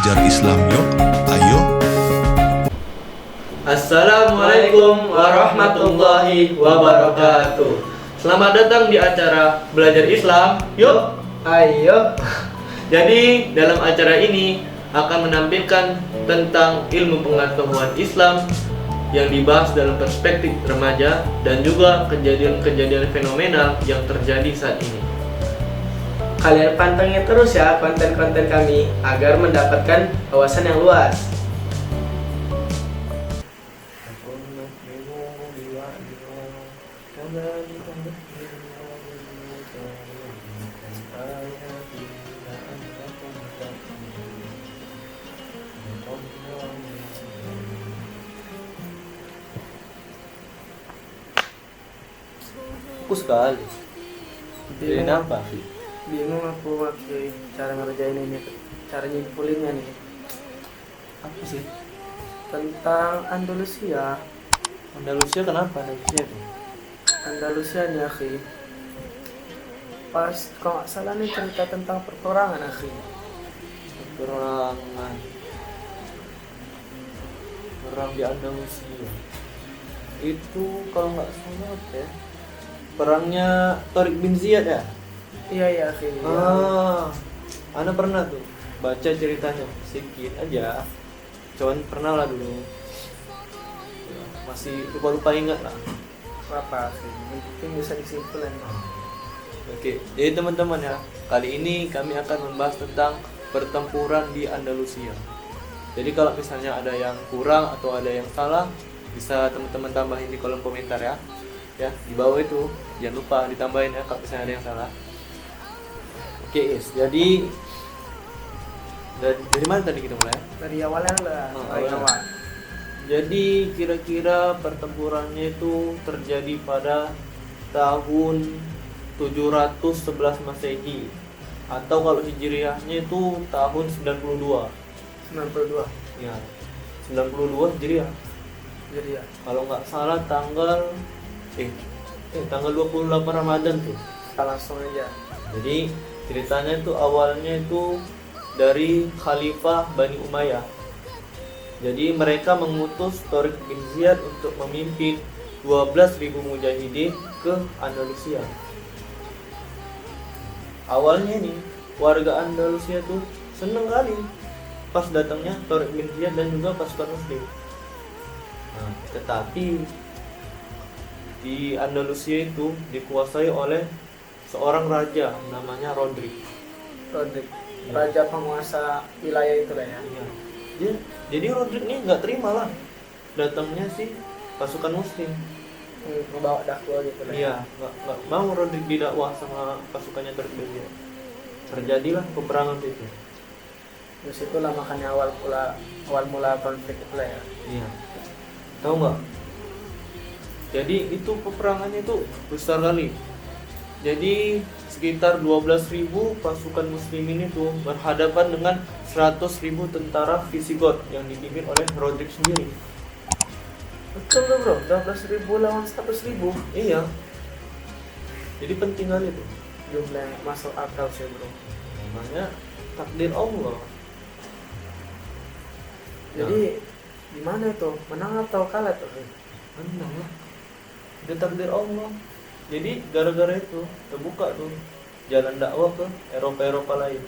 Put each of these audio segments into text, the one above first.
belajar Islam yuk, ayo. Assalamualaikum warahmatullahi wabarakatuh. Selamat datang di acara Belajar Islam yuk, ayo. Jadi dalam acara ini akan menampilkan tentang ilmu pengetahuan Islam yang dibahas dalam perspektif remaja dan juga kejadian-kejadian fenomenal yang terjadi saat ini. Kalian pantengin terus ya konten-konten kami agar mendapatkan wawasan yang luas. Fokus sekali. Jadi apa sih? Bingung aku cara ngerjain ini, cara nyimpulinnya nih. Apa sih? Tentang Andalusia. Andalusia kenapa Andalusia itu? Andalusia nih akhi. Pas kalau nggak salah nih cerita tentang perperangan akhi. Peperangan. Perang di Andalusia. Itu kalau nggak salah apa ya? Perangnya Tariq bin Ziyad ya? Iya akhi. Ana pernah tuh baca ceritanya sedikit aja. Cuman pernah lah dulu. Ya, masih lupa ingat lah. Apa akhi? Mungkin bisa disimpulkan. Oke, jadi teman-teman ya, kali ini kami akan membahas tentang pertempuran di Andalusia. Jadi kalau misalnya ada yang kurang atau ada yang salah, bisa teman-teman tambahin di kolom komentar ya. Ya, di bawah itu jangan lupa ditambahin ya kalau misalnya ada yang salah. Oke, guys. Jadi dari mana tadi kita mulai? Dari awalnya lah. Dari awal. awal. Jadi kira-kira pertempurannya itu terjadi pada tahun 711 Masehi atau kalau Hijriahnya itu tahun 92. 92. Ya. 92 Hijriah. Jadi ya. Kalau nggak salah tanggal 28 Ramadan tuh. Kita langsung aja. Jadi ceritanya itu awalnya itu dari Khalifah Bani Umayyah. Jadi mereka mengutus Tariq bin Ziyad untuk memimpin 12.000 mujahidin ke Andalusia. Awalnya nih warga Andalusia tuh seneng kali pas datangnya Tariq bin Ziyad dan juga pasukan Muslim. Nah, tetapi di Andalusia itu dikuasai oleh seorang raja namanya Rodrik. Raja penguasa wilayah itu lah ya. Iya. Jadi Rodrik ini nggak terima lah datangnya si pasukan Muslim. Membawa dakwah gitu lah. Iya, nggak mau Rodrik didakwah sama pasukannya Turki. Terjadilah peperangan itu. Di situlah makanya awal mula konflik itu lah ya. Iya. Tahu nggak? Jadi itu peperangannya itu besar kali. Jadi sekitar 12.000 pasukan muslimin itu berhadapan dengan 100.000 tentara Visigoth yang dipimpin oleh Rodrik sendiri. Betul tuh bro, 12.000 lawan 100.000. Iya. Jadi penting kali itu. Jumlah yang masuk akal sih bro. Namanya takdir Allah. Jadi gimana itu? Menang atau kalah tuh? Menang lah. Itu takdir Allah. Jadi gara-gara itu terbuka tuh jalan dakwah ke Eropa lain.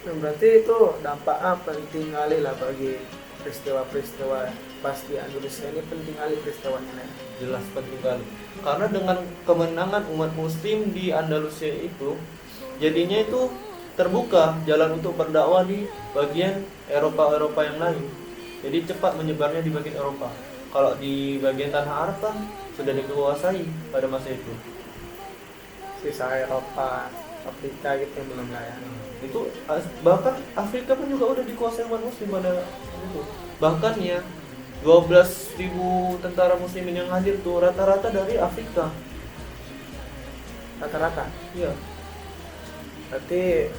Nah, berarti itu dampak penting kali lah bagi peristiwa-peristiwa pas di Andalusia ini, penting kali peristiwanya. Jelas penting kali. Karena dengan kemenangan umat muslim di Andalusia itu, jadinya itu terbuka jalan untuk berdakwah di bagian Eropa yang lain. Jadi cepat menyebarnya di bagian Eropa. Kalau di bagian tanah Arab kan sudah dikuasai pada masa itu. Sisa Eropa, Afrika gitu yang belum lah ya. Itu bahkan Afrika pun juga udah dikuasai umat muslim pada itu. Bahkan ya 12.000 tentara muslimin yang hadir tuh rata-rata dari Afrika. Rata-rata. Iya. Berarti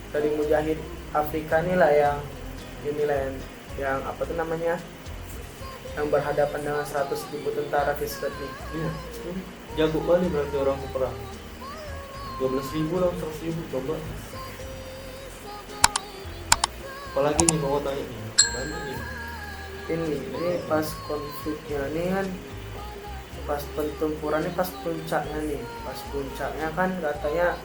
dari mujahid Afrika inilah yang yang apa tuh namanya, yang berhadapan dengan 100.000 tentara Visigoth nih. Iya. Jago kali berarti orang perang. 12.000 lawan 100.000 coba. Apalagi nih mau tanya nih, banyak nih. Ini pas konfliknya ini kan, pas pertempurannya pas puncaknya nih, pas puncaknya kan katanya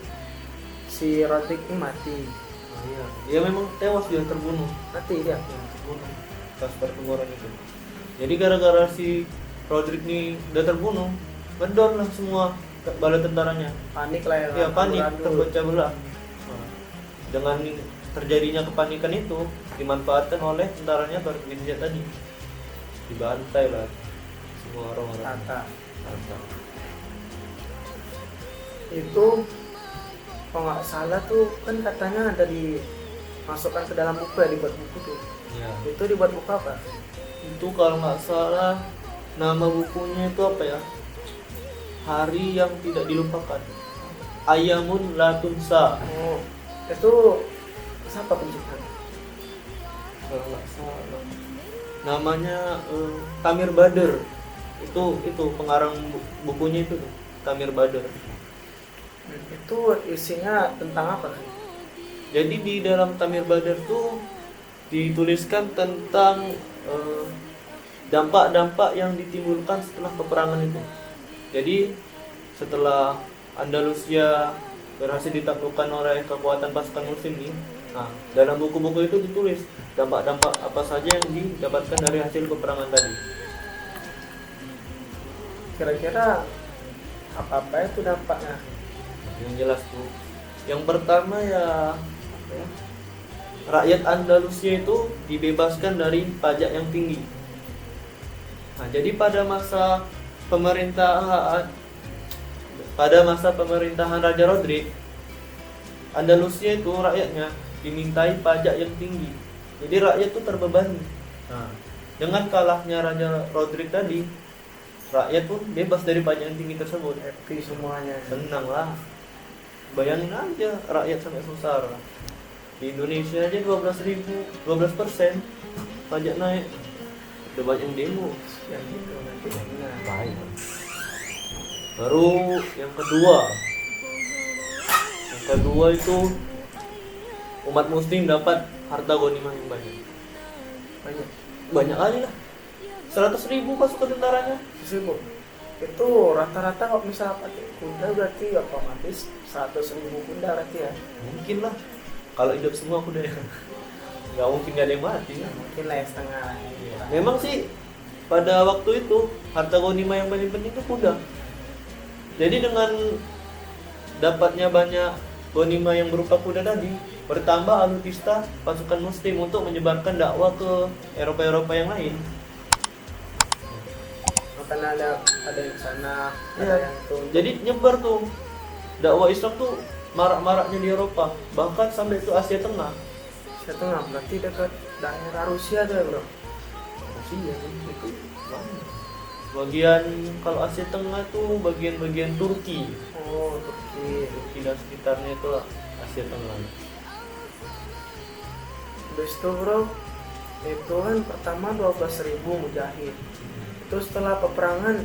si Rodrik ini mati. Nah, iya, dia memang tewas, dia terbunuh. Mati dia. Terbunuh pas pertempuran itu. Jadi gara-gara si Rodrik nih udah terbunuh, ngedon lah semua bala tentaranya. Panik lah ya. Ya panik, amburadul. terpecah belah. Nah, dengan terjadinya kepanikan itu dimanfaatkan oleh tentaranya Barkibinjat tadi. Dibantai lah semua orang-orang. Rata. Rata. Itu kalau nggak salah tuh kan katanya ada dimasukkan ke dalam buku ya, dibuat buku tuh. Ya. Itu dibuat buku apa? Itu kalau nggak salah nama bukunya itu apa ya? Hari yang tidak dilupakan. Ayamun la tunsa. Oh, itu siapa penciptanya? Kalau nggak salah namanya Tamir Badr. Itu pengarang bukunya itu tuh, Tamir Badr. Itu isinya tentang apa sih? Jadi di dalam Tamir Badr tuh dituliskan tentang dampak-dampak yang ditimbulkan setelah peperangan itu. Jadi setelah Andalusia berhasil ditaklukkan oleh kekuatan pasukan Muslim ini, nah dalam buku-buku itu ditulis dampak-dampak apa saja yang didapatkan dari hasil peperangan tadi. Kira-kira apa itu dampaknya? Yang jelas tuh, yang pertama ya, apa ya, rakyat Andalusia itu dibebaskan dari pajak yang tinggi. Nah, jadi pada masa pemerintahan Raja Rodrik, Andalusia itu rakyatnya dimintai pajak yang tinggi. Jadi rakyat itu terbebani. Nah, dengan kalahnya Raja Rodrik tadi, rakyat pun bebas dari pajak yang tinggi tersebut. Happy semuanya. Senang lah. Bayangin aja rakyat sampai susah. Di Indonesia aja 12% pajak naik. Udah banyak yang demo. Yang gitu nanti. Nah, Baik. Baru yang kedua itu umat muslim dapat harta ghanimah yang banyak. Banyak kali lah. 100.000 pasukan tentaranya. Sibuk. Itu rata-rata kalau misal pakai kuda berarti otomatis 100.000 kuda berarti ya. Mungkin lah. Kalau hidup semua kuda ya. Nggak mungkin nggak ada yang mati ya. Mungkin lah ya setengah. Memang sih pada waktu itu harta ghanimah yang paling penting itu kuda. Jadi dengan dapatnya banyak ghanimah yang berupa kuda tadi, bertambah alutista pasukan muslim untuk menyebarkan dakwah ke Eropa yang lain. Makanya ada yang sana, ada Ya. yang tuh. Jadi nyebar tuh dakwah Islam tuh marak-maraknya di Eropa, bahkan sampai ke Asia Tengah. Asia Tengah berarti dekat daerah Rusia tuh ya bro. Rusia itu mana? Bagian kalau Asia Tengah tuh bagian Turki. Oh, Turki. Dan sekitarnya itu Asia Tengah. Habis itu bro, itu kan pertama 12.000 mujahid. Itu setelah peperangan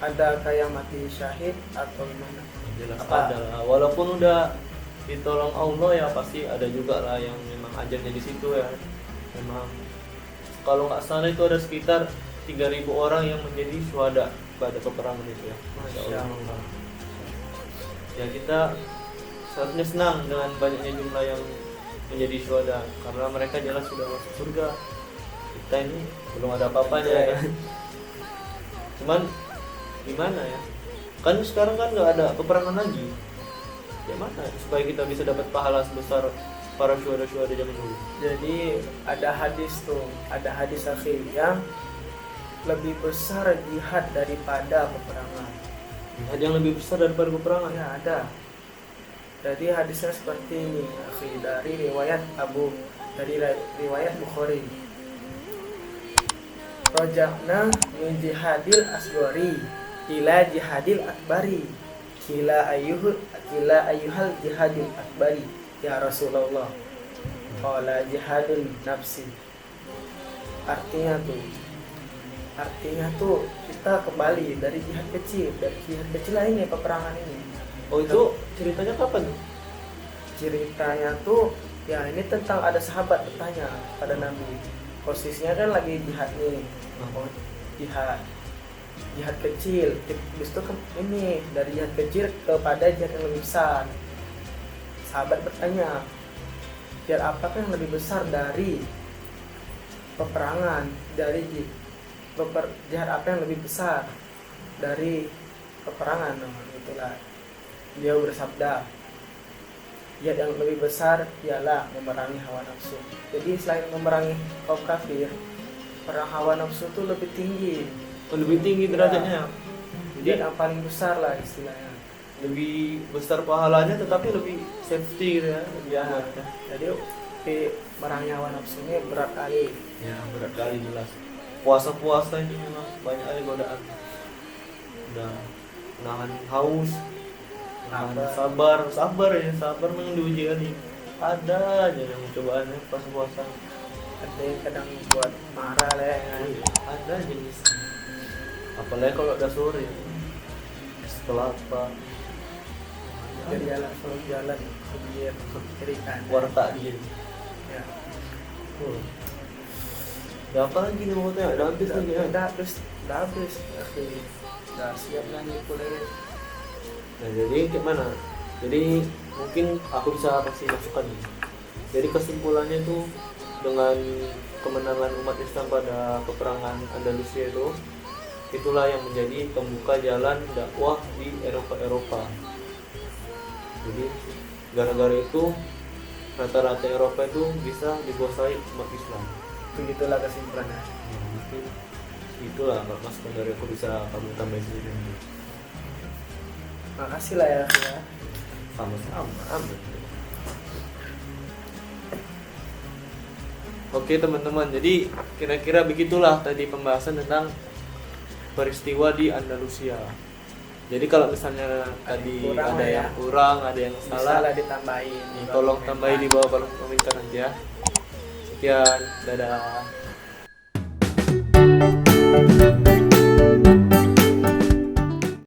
ada kayak mati syahid atau gimana? Jelas Apa? ada lah. Walaupun udah ditolong Allah ya pasti ada juga lah yang memang ajarnya di situ ya. Memang kalau nggak salah itu ada sekitar 3.000 orang yang menjadi syuhada pada peperangan itu ya. Masya Allah. Ya kita seharusnya senang dengan banyaknya jumlah yang menjadi syuhada karena mereka jelas sudah masuk surga. Kita ini belum ada apa-apanya ya. Cuman gimana ya? Kan sekarang kan nggak ada peperangan lagi. Gimana supaya kita bisa dapat pahala sebesar para syuhada-syuhada zaman dulu? Jadi ada hadis akhir yang lebih besar jihad daripada peperangan. Jihad yang lebih besar daripada peperangan. Ya ada. Jadi hadisnya seperti ini, akhi, dari riwayat Bukhari. Roja'na min jihadil asgori ila jihadil akbari. Kila ayyuhal jihadil akbari ya Rasulullah. Qala jihadul nafsi. Artinya tuh kita kembali dari jihad kecil lain ya peperangan ini. Oh itu ceritanya kapan tuh? Ceritanya tuh Ya ini tentang ada sahabat bertanya pada Nabi. Posisinya kan lagi jihad nih. Oh, jihad kecil. Habis itu ini dari jihad kecil kepada jihad yang lebih besar. Sahabat bertanya, jihad apakah yang lebih besar dari peperangan, dari jihad apa yang lebih besar dari peperangan? Itulah dia bersabda, jihad yang lebih besar ialah memerangi hawa nafsu. Jadi selain memerangi kaum kafir, perang hawa nafsu itu lebih tinggi. Lebih tinggi derajatnya. Jihad yang paling besar lah istilahnya. Lebih besar pahalanya tetapi lebih safety gitu ya. Lebih Ya, aman. jadi memerangi hawa nafsu ini berat kali. Ya, berat kali jelas. Puasa ini memang banyak kali godaan. Udah nahan haus, nahan sabar memang diuji kali. Ada aja yang cobaannya pas puasa. Ada yang kadang buat marah lah ya kan. Ada jenis. Apalagi kalau udah sore. Setelah apa? Jadi jalan selalu jalan pinggir kiri kanan. Warta dia. Ya. Ya apa lagi nih maksudnya? Udah habis lagi ya? Udah habis. Oke. Udah siap lah nih kuliah. Nah jadi gimana? Jadi mungkin aku bisa kasih masukan nih. Jadi kesimpulannya itu dengan kemenangan umat Islam pada peperangan Andalusia itu, itulah yang menjadi pembuka jalan dakwah di Eropa. Jadi gara-gara itu rata-rata Eropa itu bisa dikuasai umat Islam. Begitulah kesimpulannya. Ya, mungkin itulah masukan dari aku, bisa kamu tambahin sendiri. Makasih lah ya. Sama-sama. Oke teman-teman, jadi kira-kira begitulah tadi pembahasan tentang peristiwa di Andalusia. Jadi kalau misalnya tadi kurang ada ya. yang kurang, ada yang Bisa salah, lah ditambahin. tolong tambahin di bawah kolom komentar nanti ya. Sekian, dadah.